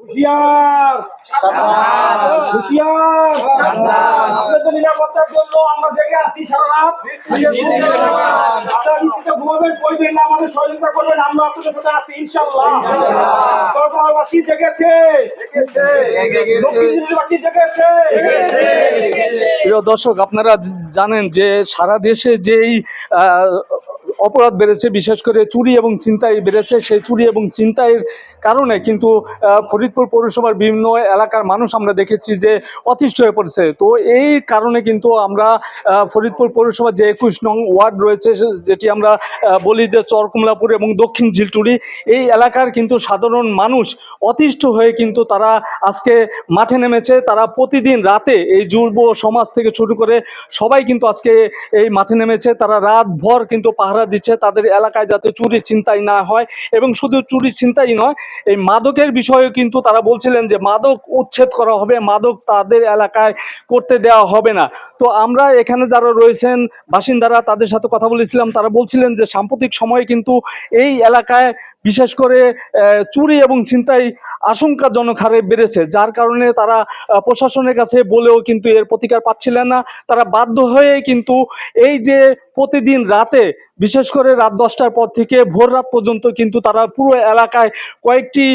হুঁশিয়ার হুঁশিয়ার আপনাদের নিরাপত্তার জন্য আমরা জেগে আছি সারা রাত। আপনারা নিশ্চিত ঘুমাবেন, কইবেন না, আমাদের সহযোগিতা করবেন, আমরা আপনাদের সাথে আছি ইনশাআল্লাহ। কক্সবাজারবাসী জেগেছে, দক্ষিণ দিল্লিবাসী জেগেছে। প্রিয় দর্শক, আপনারা জানেন যে সারা দেশে যেই অপরাধ বেড়েছে, বিশেষ করে চুরি এবং ছিনতাই বেড়েছে, সেই চুরি এবং ছিনতাইয়ের কারণে কিন্তু ফরিদপুর পৌরসভার বিভিন্ন এলাকার মানুষ আমরা দেখেছি যে অতিষ্ঠ হয়ে পড়েছে। তো এই কারণে কিন্তু আমরা ফরিদপুর পৌরসভার যে 21 নং ওয়ার্ড রয়েছে, যেটি আমরা বলি যে চরকমলাপুর এবং দক্ষিণ ঝিলটুরি, এই এলাকার কিন্তু সাধারণ মানুষ অতিষ্ঠ হয়ে কিন্তু তারা আজকে মাঠে নেমেছে। তারা প্রতিদিন রাতে এই যুব সমাজ থেকে শুরু করে সবাই কিন্তু আজকে এই মাঠে নেমেছে। তারা রাতভর কিন্তু পাহারা দিচ্ছে তাদের এলাকায় যাতে চুরি ছিনতাই না হয়, এবং শুধু চুরি ছিনতাই নয়, এই মাদকের বিষয়ে কিন্তু তারা বলছিলেন যে মাদক উচ্ছেদ করা হবে, মাদক তাদের এলাকায় করতে দেওয়া হবে না। তো আমরা এখানে যারা রয়েছেন বাসিন্দারা, তাদের সাথে কথা বলেছিলাম। তারা বলছিলেন যে সাম্প্রতিক সময়ে কিন্তু এই এলাকায় বিশেষ করে চুরি এবং ছিনতাই আশঙ্কাজনক হারে বেড়েছে, যার কারণে তারা প্রশাসনের কাছে বলেও কিন্তু এর প্রতিকার পাচ্ছিলেন না। তারা বাধ্য হয়ে কিন্তু এই যে প্রতিদিন রাতে, বিশেষ করে রাত 10টার পর থেকে ভোর রাত পর্যন্ত কিন্তু তারা পুরো এলাকায় কয়েকটি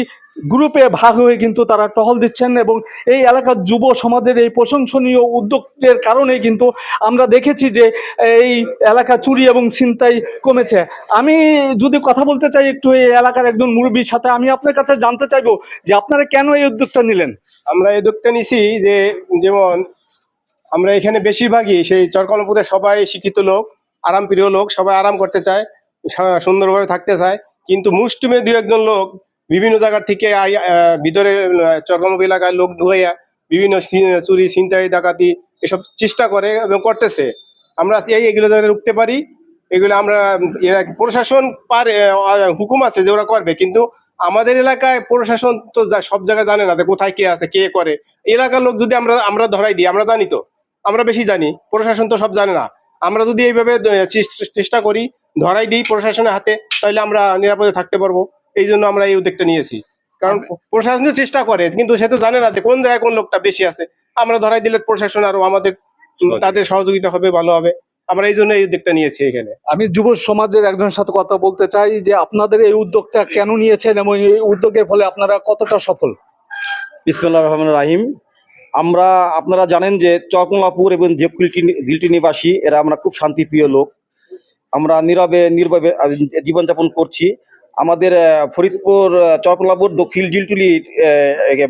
গ্রুপে ভাগ হয়ে কিন্তু তারা টহল দিচ্ছেন, এবং এই এলাকার যুব সমাজের এই প্রশংসনীয় উদ্যোগের কারণে কিন্তু আমরা দেখেছি যে এই এলাকা চুরি এবং ছিনতাই কমেছে। আমি যদি কথা বলতে চাই একটু এই এলাকার একজন মুরব্বীর সাথে, আমি আপনার কাছে জানতে চাইবো যে আপনারা কেন এই উদ্যোগটা নিলেন? আমরা এই উদ্যোগটা নিছি যে, যেমন আমরা এখানে বেশিরভাগই সেই চরকমলাপুরে সবাই শিক্ষিত লোক, আরামপ্রিয় লোক, সবাই আরাম করতে চায়, সুন্দরভাবে থাকতে চায়। কিন্তু মুষ্টিমে দু একজন লোক বিভিন্ন জায়গার থেকে ভিতরে চরকমলাপুর এলাকায় লোক ঢুকাইয়া বিভিন্ন চুরি ছিনতাই ডাকাতি এসব চেষ্টা করে এবং করতেছে। আমরা এগুলো যাতে রুখতে পারি, এগুলো আমরা প্রশাসন পারে, হুকুম আছে যে ওরা করবে, কিন্তু আমাদের এলাকায় প্রশাসন তো সব জায়গায় জানে না যে কোথায় কে আছে, কে করে। এলাকার লোক যদি আমরা ধরাই দিই, আমরা জানি তো, আমরা বেশি জানি, প্রশাসন তো সব জানে না। আমরা যদি এইভাবে চেষ্টা করি, ধরাই দিই প্রশাসনের হাতে, তাহলে আমরা নিরাপদে থাকতে পারবো। এই জন্য আমরা এই উদ্যোগটা নিয়েছি। কারণ প্রশাসন চেষ্টা করে, কিন্তু সে তো জানে না যে কোন জায়গায় কোন লোকটা বেশি আছে। আমরা ধরাই দিলে প্রশাসন আরো আমাদের তাদের সহযোগিতা হবে, ভালো হবে। আমরা এই জন্য এই উদ্যোগটা নিয়েছি এখানে। আমি যুব সমাজের একজনের সাথে কথা বলতে চাই যে আপনাদের এই উদ্যোগটা কেন নিয়েছেন এবং এই উদ্যোগের ফলে আপনারা কতটা সফল? বিসমিল্লাহির রহমানির রহিম। আপনারা জানেন যে চরকমলাপুর এবং ঝিলটি নিবাসী এরা আমরা খুব শান্তিপ্রিয় লোক। আমরা নীরবে নির্ভয়ে জীবনযাপন করছি। আমাদের ফরিদপুর চরকমলাপুর দক্ষিণ ঝিলটুলির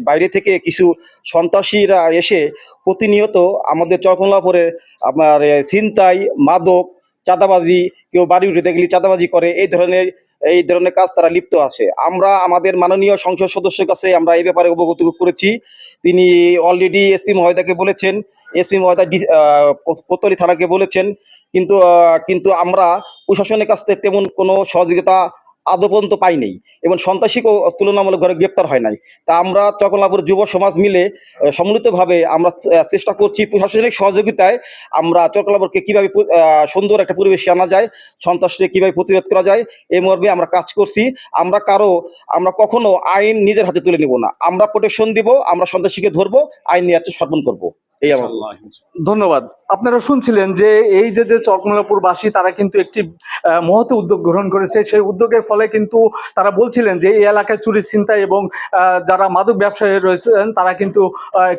বাইরে থেকে কিছু সন্ত্রাসীরা এসে প্রতিনিয়ত আমাদের চরকমলাপুরে আপনার ছিনতাই, মাদক, চাঁদাবাজি, কেউ বাড়ি উঠে দেখলে চাঁদাবাজি করে, এই ধরনের কাজ তারা লিপ্ত আছে। আমরা আমাদের মাননীয় সংসদ সদস্যের কাছে আমরা এই ব্যাপারে অবগত করেছি। তিনি অলরেডি এসপি মহোদয়কে বলেছেন, এসপি মহোদয় কোতোয়ালি থানাকে বলেছেন, কিন্তু আমরা প্রশাসনের কাছ থেকে তেমন কোনো সহযোগিতা আদৌ পর্যন্ত পাই নাই, এবং সন্ত্রাসীকেও তুলনামূলকভাবে গ্রেপ্তার হয় নাই। তা আমরা চরকমলাপুর যুব সমাজ মিলে সম্মিলিতভাবে আমরা চেষ্টা করছি প্রশাসনিক সহযোগিতায় আমরা চরকমলাপুরকে কীভাবে সুন্দর একটা পরিবেশে আনা যায়, সন্ত্রাসকে কীভাবে প্রতিরোধ করা যায়, এই মর্মে আমরা কাজ করছি। আমরা কখনো আইন নিজের হাতে তুলে নেব না। আমরা প্রোটেকশন দিব, আমরা সন্ত্রাসীকে ধরবো, আইন নিয়ে সর্বন করবো। এই আমার ধন্যবাদ। আপনারা শুনছিলেন যে এই যে চরকমলাপুরবাসী তারা কিন্তু একটি মহৎ উদ্যোগ গ্রহণ করেছে। সেই উদ্যোগের ফলে কিন্তু তারা বলছিলেন যে এই এলাকায় চুরি ছিনতাই এবং যারা মাদক ব্যবসায়ী রয়েছেন তারা কিন্তু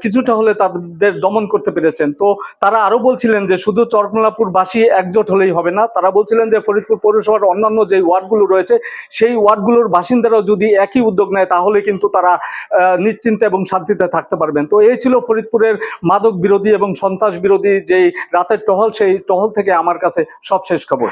কিছুটা হলে তাদের দমন করতে পেরেছেন। তো তারা আরো বলছিলেন যে শুধু চরকমলাপুরবাসী একজোট হলেই হবে না। তারা বলছিলেন যে ফরিদপুর পৌরসভার অন্যান্য যে ওয়ার্ডগুলো রয়েছে সেই ওয়ার্ডগুলোর বাসিন্দারাও যদি একই উদ্যোগ নেয় তাহলে কিন্তু তারা নিশ্চিন্তে এবং শান্তিতে থাকতে পারবেন। তো এই ছিল ফরিদপুরের মাদক বিরোধী এবং সন্ত্রাস বিরোধী যেই রাতের টহল, সেই টহল থেকে আমার কাছে সব শেষ খবর।